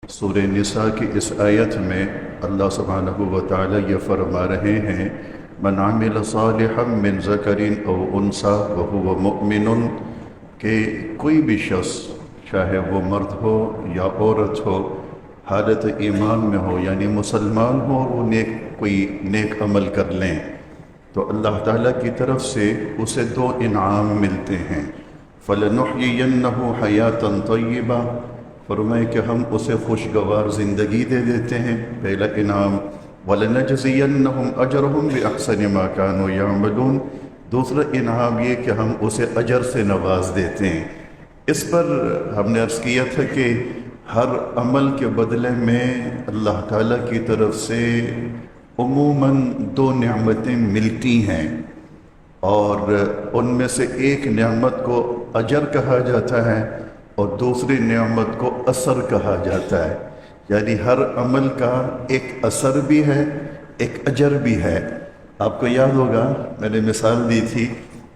سورہ نساء کی اس آیت میں اللہ سبحانہ و تعالی یہ فرما رہے ہیں من عمل صالحا من ذکر او انثی وہو مؤمن، کہ کوئی بھی شخص چاہے وہ مرد ہو یا عورت ہو، حالت ایمان میں ہو یعنی مسلمان ہو، وہ کوئی نیک عمل کر لیں تو اللہ تعالیٰ کی طرف سے اسے دو انعام ملتے ہیں۔ فَلَنُحْيِيَنَّهُ حَيَاةً طَيِّبَةً، فرمائے کہ ہم اسے خوشگوار زندگی دے دیتے ہیں، پہلا انعام۔ وَلَنَجْزِيَنَّهُمْ أَجْرَهُمْ بِأَحْسَنِ مَا كَانُوا يَعْمَلُونَ، دوسرا انعام یہ کہ ہم اسے اجر سے نواز دیتے ہیں۔ اس پر ہم نے عرض کیا تھا کہ ہر عمل کے بدلے میں اللہ تعالیٰ کی طرف سے عموماً دو نعمتیں ملتی ہیں، اور ان میں سے ایک نعمت کو اجر کہا جاتا ہے اور دوسری نعمت کو اثر کہا جاتا ہے، یعنی ہر عمل کا ایک اثر بھی ہے، ایک اجر بھی ہے۔ آپ کو یاد ہوگا میں نے مثال دی تھی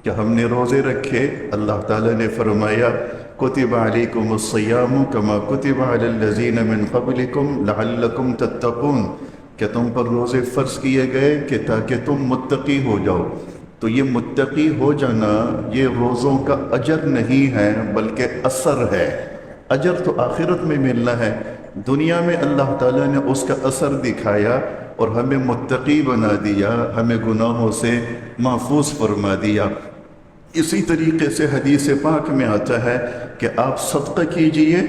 کہ ہم نے روزے رکھے، اللہ تعالیٰ نے فرمایا کتب علیکم الصیام کما کتب علی الذین من قبلکم لعلکم تتقون، کہ تم پر روزے فرض کیے گئے کہ تاکہ تم متقی ہو جاؤ۔ تو یہ متقی ہو جانا یہ روزوں کا اجر نہیں ہے بلکہ اثر ہے۔ اجر تو آخرت میں ملنا ہے، دنیا میں اللہ تعالیٰ نے اس کا اثر دکھایا اور ہمیں متقی بنا دیا، ہمیں گناہوں سے محفوظ فرما دیا۔ اسی طریقے سے حدیث پاک میں آتا ہے کہ آپ صدقہ کیجئے،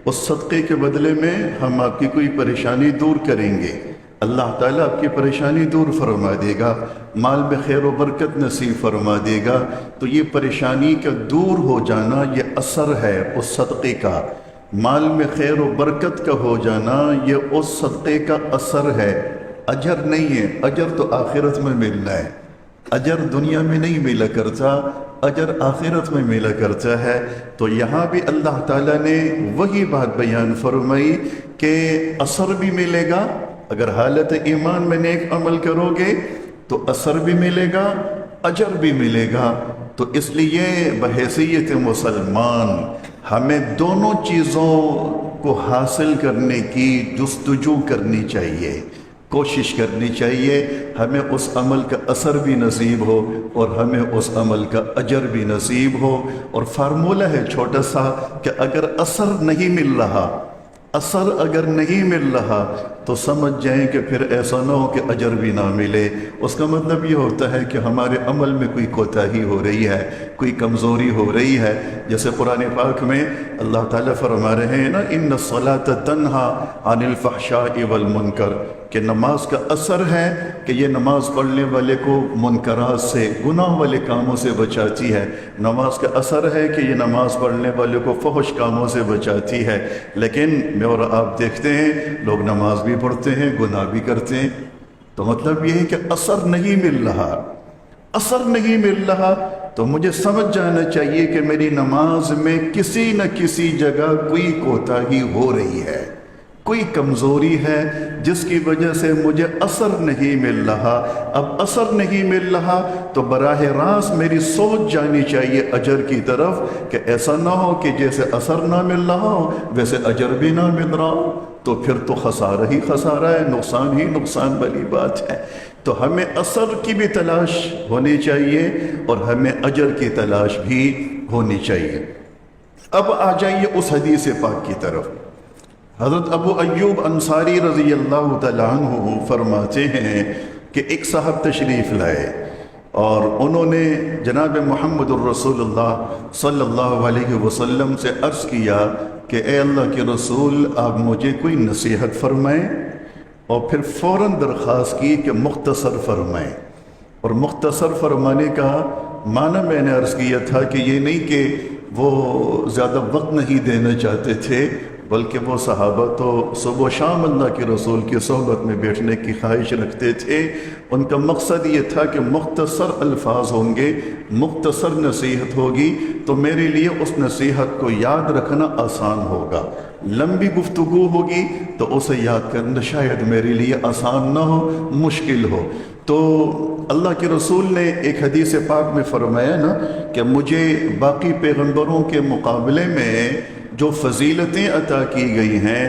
اس صدقے کے بدلے میں ہم آپ کی کوئی پریشانی دور کریں گے، اللہ تعالیٰ آپ کی پریشانی دور فرما دے گا، مال میں خیر و برکت نصیب فرما دے گا۔ تو یہ پریشانی کا دور ہو جانا یہ اثر ہے اس صدقے کا، مال میں خیر و برکت کا ہو جانا یہ اس صدقے کا اثر ہے، اجر نہیں ہے۔ اجر تو آخرت میں ملنا ہے، اجر دنیا میں نہیں ملا کرتا، اجر آخرت میں ملا کرتا ہے۔ تو یہاں بھی اللہ تعالیٰ نے وہی بات بیان فرمائی کہ اثر بھی ملے گا، اگر حالت ایمان میں نیک عمل کرو گے تو اثر بھی ملے گا، اجر بھی ملے گا۔ تو اس لیے بحیثیت مسلمان ہمیں دونوں چیزوں کو حاصل کرنے کی جستجو کرنی چاہیے، کوشش کرنی چاہیے، ہمیں اس عمل کا اثر بھی نصیب ہو اور ہمیں اس عمل کا اجر بھی نصیب ہو۔ اور فارمولہ ہے چھوٹا سا کہ اگر اثر نہیں مل رہا، اثر اگر نہیں مل رہا تو سمجھ جائیں کہ پھر ایسا نہ ہو کہ اجر بھی نہ ملے۔ اس کا مطلب یہ ہوتا ہے کہ ہمارے عمل میں کوئی کوتاہی ہو رہی ہے، کوئی کمزوری ہو رہی ہے۔ جیسے قرآن پاک میں اللہ تعالیٰ فرما رہے ہیں نا ان الصلاۃ تنہا عن الفحشاء والمنکر، کہ نماز کا اثر ہے کہ یہ نماز پڑھنے والے کو منکرات سے، گناہ والے کاموں سے بچاتی ہے، نماز کا اثر ہے کہ یہ نماز پڑھنے والے کو فحش کاموں سے بچاتی ہے۔ لیکن میں اور آپ دیکھتے ہیں لوگ نماز بھی پڑھتے ہیں، گناہ بھی کرتے ہیں۔ تو مطلب یہ ہے کہ اثر نہیں مل رہا، اثر نہیں مل رہا تو مجھے سمجھ جانا چاہیے کہ میری نماز میں کسی نہ کسی جگہ کوئی کوتاہی ہو رہی ہے، کوئی کمزوری ہے جس کی وجہ سے مجھے اثر نہیں مل رہا۔ اب اثر نہیں مل رہا تو براہ راست میری سوچ جانی چاہیے اجر کی طرف، کہ ایسا نہ ہو کہ جیسے اثر نہ مل رہا ہو ویسے اجر بھی نہ مل رہا ہو، تو پھر تو خسارہ ہی خسارہ ہے، نقصان ہی نقصان والی بات ہے۔ تو ہمیں اثر کی بھی تلاش ہونی چاہیے اور ہمیں اجر کی تلاش بھی ہونی چاہیے۔ اب آ جائیے اس حدیث پاک کی طرف۔ حضرت ابو ایوب انصاری رضی اللہ تعالیٰ عنہ فرماتے ہیں کہ ایک صاحب تشریف لائے اور انہوں نے جناب محمد الرسول اللہ صلی اللہ علیہ وسلم سے عرض کیا کہ اے اللہ کے رسول آپ مجھے کوئی نصیحت فرمائیں، اور پھر فوراً درخواست کی کہ مختصر فرمائیں۔ اور مختصر فرمانے کا معنی میں نے عرض کیا تھا کہ یہ نہیں کہ وہ زیادہ وقت نہیں دینا چاہتے تھے، بلکہ وہ صحابہ تو صبح و شام اللہ کے رسول کی صحبت میں بیٹھنے کی خواہش رکھتے تھے۔ ان کا مقصد یہ تھا کہ مختصر الفاظ ہوں گے، مختصر نصیحت ہوگی تو میرے لیے اس نصیحت کو یاد رکھنا آسان ہوگا، لمبی گفتگو ہوگی تو اسے یاد کرنا شاید میرے لیے آسان نہ ہو، مشکل ہو۔ تو اللہ کے رسول نے ایک حدیث پاک میں فرمایا نا کہ مجھے باقی پیغمبروں کے مقابلے میں جو فضیلتیں عطا کی گئی ہیں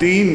3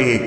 1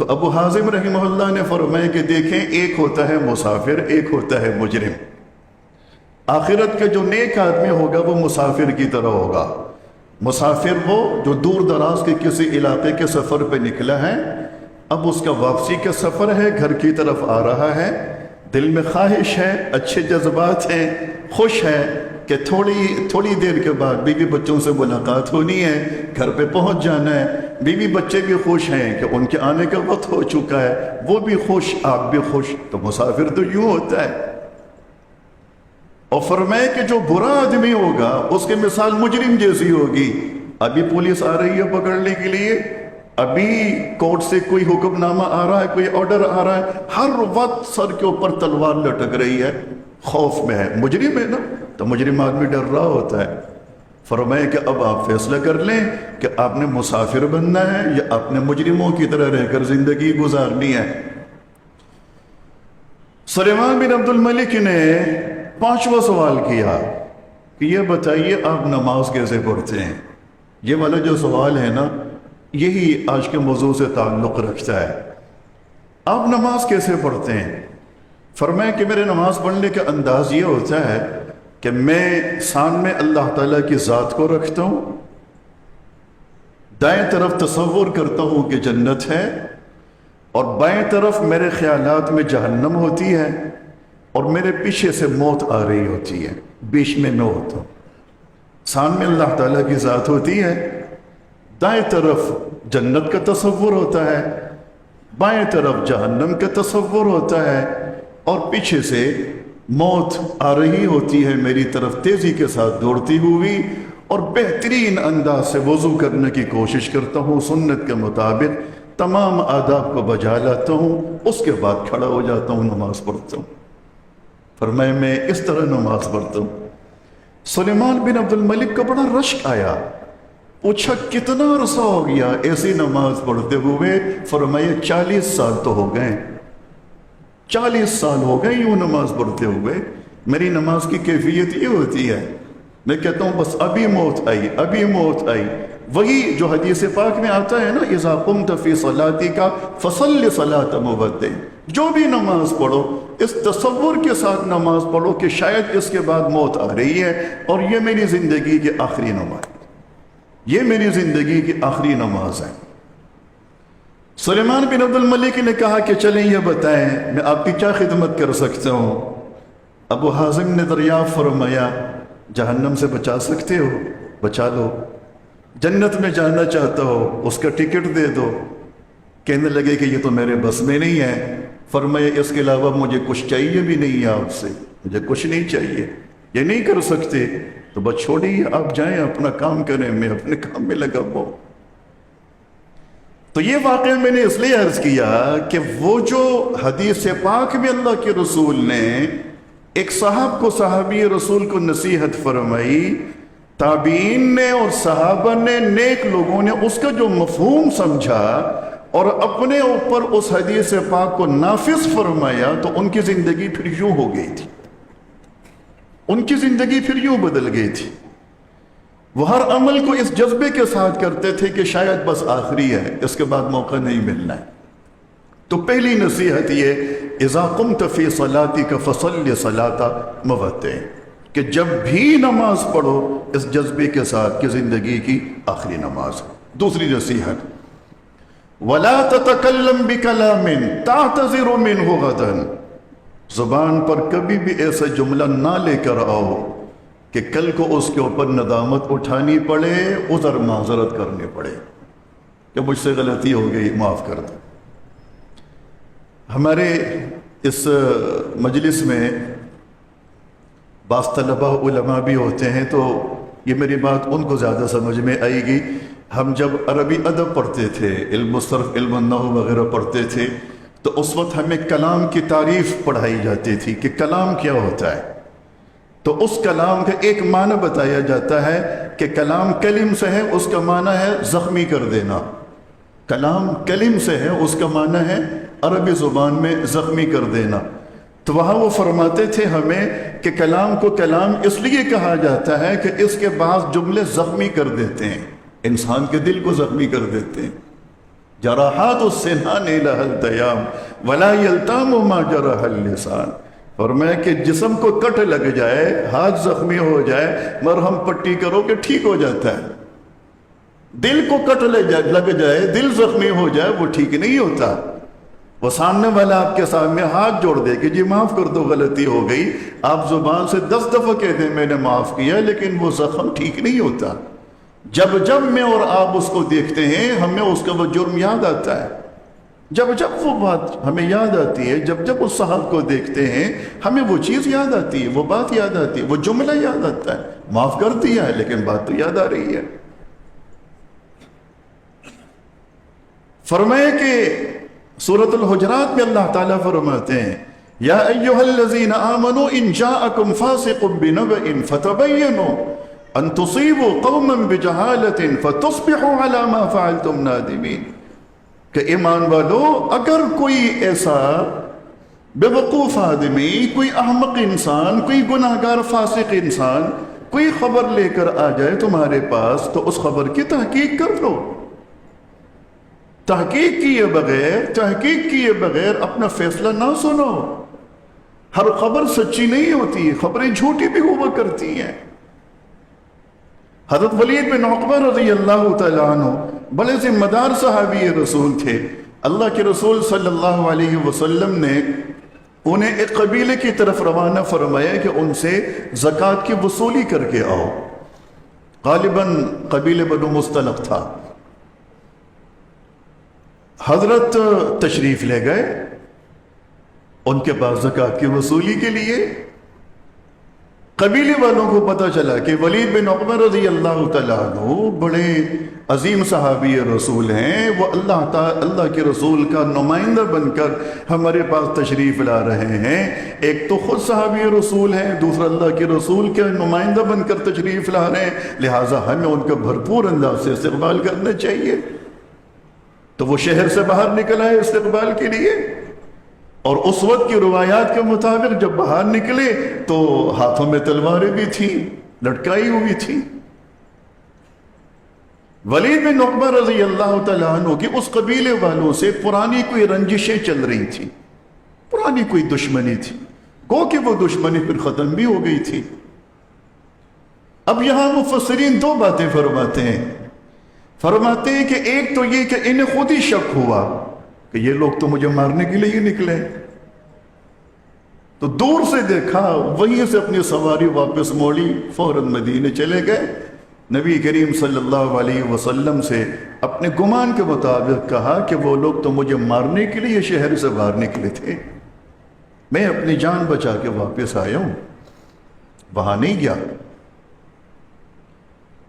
تو ابو حازم رحمہ اللہ نے فرمایا کہ دیکھیں، ایک ہوتا ہے مسافر، ایک ہوتا ہے مجرم۔ آخرت کا جو نیک آدمی ہوگا وہ مسافر کی طرح ہوگا۔ مسافر وہ جو دور دراز کے کسی علاقے کے سفر پہ نکلا ہے، اب اس کا واپسی کا سفر ہے، گھر کی طرف آ رہا ہے، دل میں خواہش ہے، اچھے جذبات ہیں، خوش ہے کہ تھوڑی دیر کے بعد بیوی بچوں سے ملاقات ہونی ہے، گھر پہ پہنچ جانا ہے۔ بیوی بچے بھی خوش ہیں کہ ان کے آنے کا وقت ہو چکا ہے، وہ بھی خوش، آپ بھی خوش۔ تو مسافر تو یوں ہوتا ہے۔ اور فرمائے کہ جو برا آدمی ہوگا اس کی مثال مجرم جیسی ہوگی۔ ابھی پولیس آ رہی ہے پکڑنے کے لیے، ابھی کورٹ سے کوئی حکم نامہ آ رہا ہے، کوئی آرڈر آ رہا ہے، ہر وقت سر کے اوپر تلوار لٹک رہی ہے، خوف میں ہے، مجرم ہے نا، تو مجرم آدمی ڈر رہا ہوتا ہے۔ فرمائے کہ اب آپ فیصلہ کر لیں کہ آپ نے مسافر بننا ہے یا آپ نے مجرموں کی طرح رہ کر زندگی گزارنی ہے۔ سلیمان بن عبد الملک نے 5واں سوال کیا کہ یہ بتائیے آپ نماز کیسے پڑھتے ہیں؟ یہ والا جو سوال ہے نا، یہی آج کے موضوع سے تعلق رکھتا ہے۔ آپ نماز کیسے پڑھتے ہیں؟ فرمایا کہ میرے نماز پڑھنے کا انداز یہ ہوتا ہے کہ میں سامنے اللہ تعالیٰ کی ذات کو رکھتا ہوں، دائیں طرف تصور کرتا ہوں کہ جنت ہے، اور بائیں طرف میرے خیالات میں جہنم ہوتی ہے، اور میرے پیچھے سے موت آ رہی ہوتی ہے، بیچ میں ہوتا ہوں۔ سامنے اللہ تعالیٰ کی ذات ہوتی ہے، دائیں طرف جنت کا تصور ہوتا ہے، بائیں طرف جہنم کا تصور ہوتا ہے، اور پیچھے سے موت آ رہی ہوتی ہے میری طرف تیزی کے ساتھ دوڑتی ہوئی، اور بہترین انداز سے وضو کرنے کی کوشش کرتا ہوں، سنت کے مطابق تمام آداب کو بجا لاتا ہوں، اس کے بعد کھڑا ہو جاتا ہوں، نماز پڑھتا ہوں۔ فرمایا میں اس طرح نماز پڑھتا ہوں۔ سلیمان بن عبد الملک کو بڑا رشک آیا، پوچھا کتنا عرصہ ہو گیا ایسی نماز پڑھتے ہوئے؟ فرمایا 40 سال تو ہو گئے، 40 سال ہو گئے یوں نماز پڑھتے ہوئے۔ میری نماز کی کیفیت یہ ہوتی ہے، میں کہتا ہوں بس ابھی موت آئی، ابھی موت آئی۔ وہی جو حدیث پاک میں آتا ہے نا، اذا قمت فی صلاتک فصل صلاۃ مودع، جو بھی نماز پڑھو اس تصور کے ساتھ نماز پڑھو کہ شاید اس کے بعد موت آ رہی ہے، اور یہ میری زندگی کی آخری نماز، یہ میری زندگی کی آخری نماز ہے۔ سلیمان بن عبد الملک نے کہا کہ چلیں یہ بتائیں میں آپ کی کیا خدمت کر سکتا ہوں؟ ابو حازم نے دریافت فرمایا جہنم سے بچا سکتے ہو؟ بچا لو۔ جنت میں جانا چاہتا ہو؟ اس کا ٹکٹ دے دو۔ کہنے لگے کہ یہ تو میرے بس میں نہیں ہے۔ فرمایا اس کے علاوہ مجھے کچھ چاہیے بھی نہیں ہے آپ سے، مجھے کچھ نہیں چاہیے، یہ نہیں کر سکتے تو بس چھوڑیے، آپ جائیں اپنا کام کریں، میں اپنے کام میں لگا ہوں۔ تو یہ واقعہ میں نے اس لیے عرض کیا کہ وہ جو حدیث پاک میں اللہ کے رسول نے ایک صاحب کو، صحابی رسول کو نصیحت فرمائی، تابعین نے اور صحابہ نے، نیک لوگوں نے اس کا جو مفہوم سمجھا اور اپنے اوپر اس حدیث پاک کو نافذ فرمایا، تو ان کی زندگی پھر یوں ہو گئی تھی، ان کی زندگی پھر یوں بدل گئی تھی۔ وہ ہر عمل کو اس جذبے کے ساتھ کرتے تھے کہ شاید بس آخری ہے، اس کے بعد موقع نہیں ملنا ہے۔ تو پہلی نصیحت یہ، اذا قمت فی صلاتک فصل صلاۃ مودع، کہ جب بھی نماز پڑھو اس جذبے کے ساتھ کہ زندگی کی آخری نماز۔ دوسری نصیحت، ولا تتکلم بکلام تعتذر منہ غدا، زبان پر کبھی بھی ایسا جملہ نہ لے کر آؤ کہ کل کو اس کے اوپر ندامت اٹھانی پڑے، عذر معذرت کرنے پڑے کہ مجھ سے غلطی ہو گئی، معاف کر دو۔ ہمارے اس مجلس میں بعض طلبہ علماء بھی ہوتے ہیں، تو یہ میری بات ان کو زیادہ سمجھ میں آئے گی۔ ہم جب عربی ادب پڑھتے تھے، علم الصرف، علم النحو وغیرہ پڑھتے تھے، تو اس وقت ہمیں کلام کی تعریف پڑھائی جاتی تھی کہ کلام کیا ہوتا ہے۔ تو اس کلام کا ایک معنی بتایا جاتا ہے کہ کلام کلم سے ہے، اس کا معنی ہے زخمی کر دینا۔ کلام کلم سے ہے، اس کا معنی ہے عربی زبان میں زخمی کر دینا۔ تو وہاں وہ فرماتے تھے ہمیں کہ کلام کو کلام اس لیے کہا جاتا ہے کہ اس کے بعض جملے زخمی کر دیتے ہیں، انسان کے دل کو زخمی کر دیتے ہیں۔ جراحات السنان لها التیام ولا یلتام ما جرح اللسان، فرمایا کہ جسم کو کٹ لگ جائے، ہاتھ زخمی ہو جائے، مرہم پٹی کرو کہ ٹھیک ہو جاتا ہے، دل کو کٹ لگ جائے، دل زخمی ہو جائے، وہ ٹھیک نہیں ہوتا۔ وہ سامنے والا آپ کے سامنے ہاتھ جوڑ دے کہ جی معاف کر دو، غلطی ہو گئی، آپ زبان سے 10 دفعہ کہہ دیں میں نے معاف کیا، لیکن وہ زخم ٹھیک نہیں ہوتا۔ جب جب میں اور آپ اس کو دیکھتے ہیں ہمیں اس کا وہ جرم یاد آتا ہے، جب جب وہ بات ہمیں یاد آتی ہے، جب جب اس صاحب کو دیکھتے ہیں ہمیں وہ چیز یاد آتی ہے، وہ بات یاد آتی ہے، وہ جملہ یاد آتا ہے، معاف کر دیا ہے لیکن بات تو یاد آ رہی ہے۔ فرمائے کہ سورۃ الحجرات میں اللہ تعالیٰ فرماتے ہیں یا ایھا الذین آمنوا ان جاءکم فاسق بنبأ فتبینوا ان تصیبوا قوما بجہالۃ فتصبحوا علی ما فعلتم نادمین، کہ ایمان والو اگر کوئی ایسا بے وقوف آدمی، کوئی احمق انسان، کوئی گناہگار فاسق انسان کوئی خبر لے کر آ جائے تمہارے پاس تو اس خبر کی تحقیق کر لو۔ تحقیق کیے بغیر اپنا فیصلہ نہ سنو۔ ہر خبر سچی نہیں ہوتی، خبریں جھوٹی بھی ہوا کرتی ہیں۔ حضرت ولید بن عقبہ رضی اللہ تعالیٰ عنہ بڑے ذمہ دار صحابی رسول تھے۔ اللہ کے رسول صلی اللہ علیہ وسلم نے انہیں ایک قبیلے کی طرف روانہ فرمایا کہ ان سے زکوٰۃ کی وصولی کر کے آؤ۔ غالباً قبیلے بنو مستلق تھا۔ حضرت تشریف لے گئے ان کے پاس زکوٰۃ کی وصولی کے لیے۔ قبیلے والوں کو پتہ چلا کہ ولید بن عقبہ رضی اللہ تعالیٰ عنہ بڑے عظیم صحابی رسول ہیں، وہ اللہ کے رسول کا نمائندہ بن کر ہمارے پاس تشریف لا رہے ہیں۔ ایک تو خود صحابی رسول ہیں، دوسرا اللہ کے رسول کے نمائندہ بن کر تشریف لا رہے ہیں، لہٰذا ہمیں ان کا بھرپور انداز سے استقبال کرنا چاہیے۔ تو وہ شہر سے باہر نکل آئے استقبال کے لیے، اور اس وقت کی روایات کے مطابق جب باہر نکلے تو ہاتھوں میں تلواریں بھی تھیں لٹکائی ہوئی تھیں۔ ولید بن عقبہ رضی اللہ تعالیٰ عنہ کی اس قبیلے والوں سے پرانی کوئی رنجشیں چل رہی تھیں، پرانی کوئی دشمنی تھی، گو کہ وہ دشمنی پھر ختم بھی ہو گئی تھی۔ اب یہاں مفسرین دو باتیں فرماتے ہیں کہ ایک تو یہ کہ انہیں خود ہی شک ہوا کہ یہ لوگ تو مجھے مارنے کے لیے ہی نکلے، تو دور سے دیکھا، وہیں سے اپنی سواری واپس موڑی، فوراً مدینے چلے گئے۔ نبی کریم صلی اللہ علیہ وسلم سے اپنے گمان کے مطابق کہا کہ وہ لوگ تو مجھے مارنے کے لیے شہر سے باہر نکلے تھے، میں اپنی جان بچا کے واپس آیا ہوں، وہاں نہیں گیا۔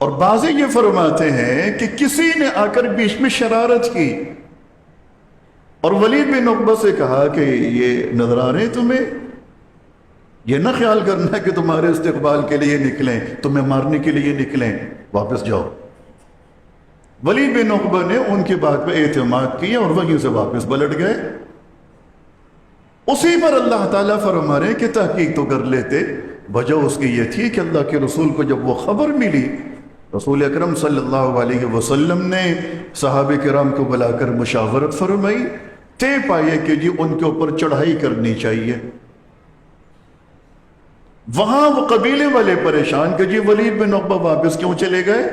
اور بعض یہ فرماتے ہیں کہ کسی نے آ کر بیچ میں شرارت کی اور ولید بن عقبہ سے کہا کہ یہ نظر آ رہے ہیں تمہیں، یہ نہ خیال کرنا کہ تمہارے استقبال کے لیے نکلیں، تمہیں مارنے کے لیے نکلیں، واپس جاؤ۔ ولید بن عقبہ نے ان کی بات پہ اعتماد کیا اور وہیں سے واپس پلٹ گئے۔ اسی پر اللہ تعالیٰ فرما رہے کہ تحقیق تو کر لیتے، وجہ اس کی یہ تھی کہ اللہ کے رسول کو جب وہ خبر ملی، رسول اکرم صلی اللہ علیہ وسلم نے صحابہ کرام کو بلا کر مشاورت فرمائی، طے پائے کہ جی ان کے اوپر چڑھائی کرنی چاہیے۔ وہاں وہ قبیلے والے پریشان کہ جی ولید بن عقبہ واپس کیوں چلے گئے؟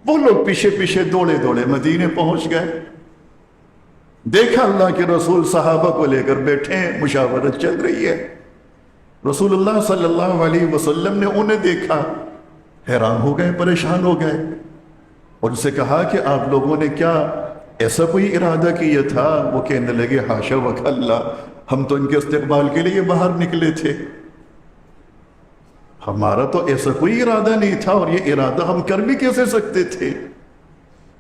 وہ لوگ پیچھے پیچھے دوڑے مدینے پہنچ گئے۔ دیکھا اللہ کے رسول صحابہ کو لے کر بیٹھے ہیں، مشاورت چل رہی ہے۔ رسول اللہ صلی اللہ علیہ وسلم نے انہیں دیکھا، حیران ہو گئے، پریشان ہو گئے، اور ان سے کہا کہ آپ لوگوں نے کیا ایسا کوئی ارادہ کیا تھا؟ وہ کہنے لگے حاشا وکلا، ہم تو ان کے استقبال کے لیے باہر نکلے تھے، ہمارا تو ایسا کوئی ارادہ نہیں تھا، اور یہ ارادہ ہم کر بھی کیسے سکتے تھے؟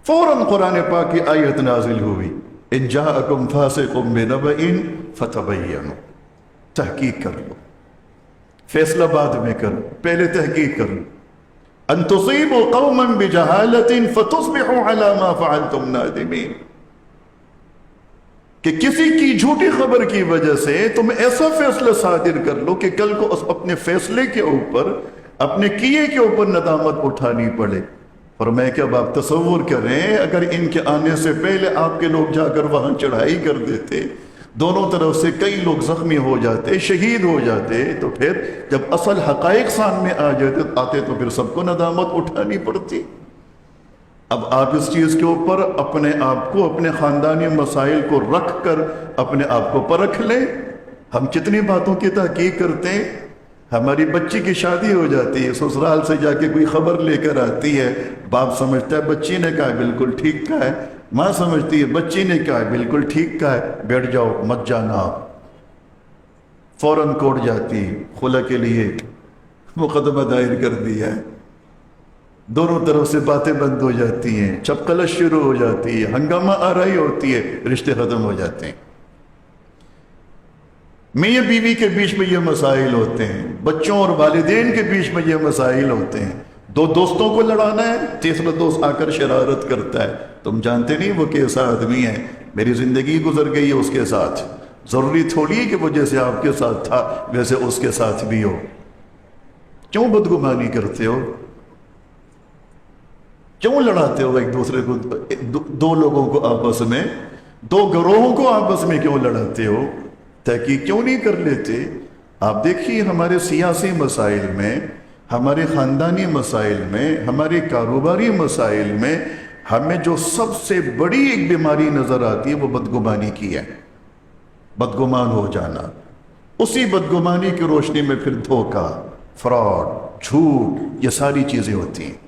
فوراً قرآن پاک کی آیت نازل ہوئی، ان جاءکم فاسق بنبأ فتبینوا، تحقیق کر لو، فیصلہ بعد میں کرو، پہلے تحقیق کر لو۔ ان تصیبوا قوما بجہالۃ فتصبحوا علی ما فعلتم نادمین، کہ کسی کی جھوٹی خبر کی وجہ سے تم ایسا فیصلہ صادر کر لو کہ کل کو اپنے فیصلے کے اوپر، اپنے کیے کے اوپر ندامت اٹھانی پڑے۔ فرمایا کہ اب آپ تصور کریں اگر ان کے آنے سے پہلے آپ کے لوگ جا کر وہاں چڑھائی کر دیتے، دونوں طرف سے کئی لوگ زخمی ہو جاتے، شہید ہو جاتے، تو پھر جب اصل حقائق سامنے آتے تو پھر سب کو ندامت اٹھانی پڑتی۔ اب آپ اس چیز کے اوپر اپنے آپ کو، اپنے خاندانی مسائل کو رکھ کر اپنے آپ کو پرکھ لیں۔ ہم کتنی باتوں کی تحقیق کرتے ہیں، ہماری بچی کی شادی ہو جاتی ہے، سسرال سے جا کے کوئی خبر لے کر آتی ہے، باپ سمجھتا ہے بچی نے کہا بالکل ٹھیک کہا ہے، ماں سمجھتی ہے بچی نے کہا بالکل ٹھیک کہا ہے، بیٹھ جاؤ مت جانا، فوراً کوٹ جاتی، خلا کے لیے مقدمہ دائر کر دیا ہے، دونوں طرف سے باتیں بند ہو جاتی ہیں، چپقلش شروع ہو جاتی ہے، ہنگامہ آرائی ہوتی ہے، رشتے ختم ہو جاتے ہیں۔ میاں بیوی کے بیچ میں یہ مسائل ہوتے ہیں، بچوں اور والدین کے بیچ میں یہ مسائل ہوتے ہیں، دو دوستوں کو لڑانا ہے، تیسرا دوست آ کر شرارت کرتا ہے، تم جانتے نہیں وہ کیسا آدمی ہے، میری زندگی گزر گئی ہے اس کے ساتھ، ضروری تھوڑی کہ وہ جیسے آپ کے ساتھ تھا ویسے اس کے ساتھ بھی ہو۔ کیوں بدگمانی کرتے ہو؟ کیوں لڑاتے ہو ایک دوسرے کو؟ دو لوگوں کو آپس میں، دو گروہوں کو آپس میں کیوں لڑاتے ہو؟ تحقیق کیوں نہیں کر لیتے؟ آپ دیکھیے ہمارے سیاسی مسائل میں، ہمارے خاندانی مسائل میں، ہمارے کاروباری مسائل میں ہمیں جو سب سے بڑی ایک بیماری نظر آتی ہے وہ بدگمانی کی ہے، بدگمان ہو جانا۔ اسی بدگمانی کی روشنی میں پھر دھوکہ، فراڈ، جھوٹ، یہ ساری چیزیں ہوتی ہیں۔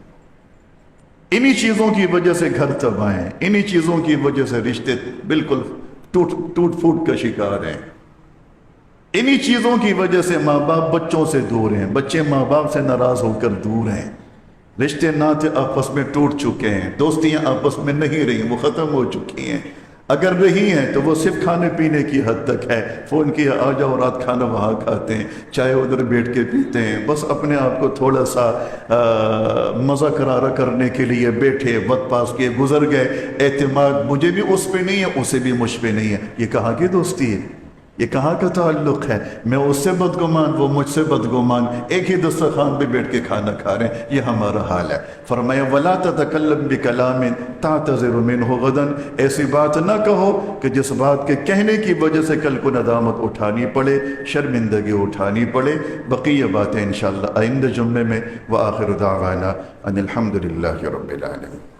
انہی چیزوں کی وجہ سے گھر تباہ ہیں، انہی چیزوں کی وجہ سے رشتے بالکل ٹوٹ پھوٹ کا شکار ہیں، انہی چیزوں کی وجہ سے ماں باپ بچوں سے دور ہیں، بچے ماں باپ سے ناراض ہو کر دور ہیں، رشتے ناطے آپس میں ٹوٹ چکے ہیں، دوستیاں آپس میں نہیں رہی، وہ ختم ہو چکی ہیں، اگر رہی ہیں تو وہ صرف کھانے پینے کی حد تک ہے، فون کیا آ جاؤ رات کھانا وہاں کھاتے ہیں، چائے ادھر بیٹھ کے پیتے ہیں، بس اپنے آپ کو تھوڑا سا مزہ کرارا کرنے کے لیے بیٹھے، وقت پاس کیے، گزر گئے، اعتماد مجھے بھی اس پہ نہیں ہے اسے بھی مجھ پہ نہیں ہے۔ یہ کہاں کی دوستی ہے؟ یہ کہاں کا تعلق ہے؟ میں اس سے بدگمان، وہ مجھ سے بدگمان، ایک ہی دسترخوان پہ بیٹھ کے کھانا کھا رہے ہیں، یہ ہمارا حال ہے۔ فرمایا وَلَا تَتَكَلَّمْ بِكَلَامٍ تَعْتَذِرُ مِنْهُ غَدًا، ایسی بات نہ کہو کہ جس بات کے کہنے کی وجہ سے کل کو ندامت اٹھانی پڑے، شرمندگی اٹھانی پڑے۔ بقیہ باتیں انشاءاللہ آئندہ جمعے میں۔ وآخر دعوانا ان الحمد للہ رب العالمین۔